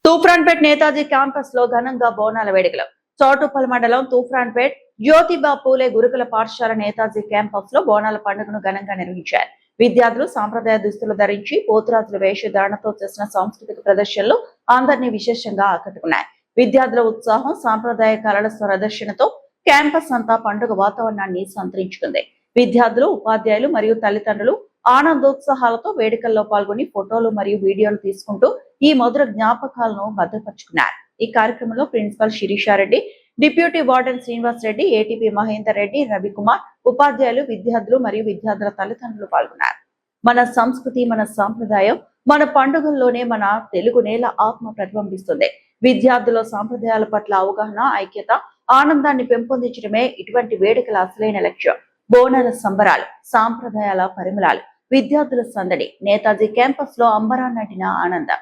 Toopranpet Netaji campus లో ఘనంగా బోనాల వేడుకలు. చౌటుప్పల్ మండలం తూప్రాన్పేట్ జ్యోతిబా పూలే గురుకుల పాఠశాల నేతాజీ క్యాంపస్ లో బోనాల పండుగను ఘనంగా నిర్వహించారు. విద్యార్థులు సాంప్రదాయ దుస్తులు ధరించి పోతురాజుల వేషధారణతో చేసిన సాంస్కృతిక ప్రదర్శనలు అందరినీ విశేషంగా ఆకట్టుకున్నాయి. విద్యార్థుల ఉత్సాహం, సాంప్రదాయ కళల ప్రదర్శనతో క్యాంపస్ అంతా పండుగ వాతావరణాన్ని సంతరించుకుంది. విద్యార్థులు, ఉపాధ్యాయులు మరియు తల్లిదండ్రులు ఆనందోత్సాహాలతో వేడుకల్లో పాల్గొని ఫోటోలు మరియు వీడియోలు తీసుకుంటూ ఈ మధుర జ్ఞాపకాలను భద్రపరుచుకున్నారు. ఈ కార్యక్రమంలో principal Sirisha Reddy, deputy warden Srinivas Reddy, ATP Mahender Reddy, Ravikumar, ఉపాధ్యాయులు, విద్యార్థులు మరియు విద్యార్థుల తల్లిదండ్రులు పాల్గొన్నారు. మన సంస్కృతి, మన సాంప్రదాయం, మన పండుగల్లోనే మన తెలుగు నేల ఆత్మ ప్రతిబింబిస్తుంది. విద్యార్థుల సాంప్రదాయాల పట్ల అవగాహన, ఐక్యత, ఆనందాన్ని పెంపొందించడమే ఇటువంటి వేడుకల అసలైన లక్ష్యం. బోనాల సంబరాలు, సాంప్రదాయాల పరిమళాలు, విద్యార్థుల సందడి, నేతాజీ క్యాంపస్ లో అంబరాన్నటిన ఆనందం.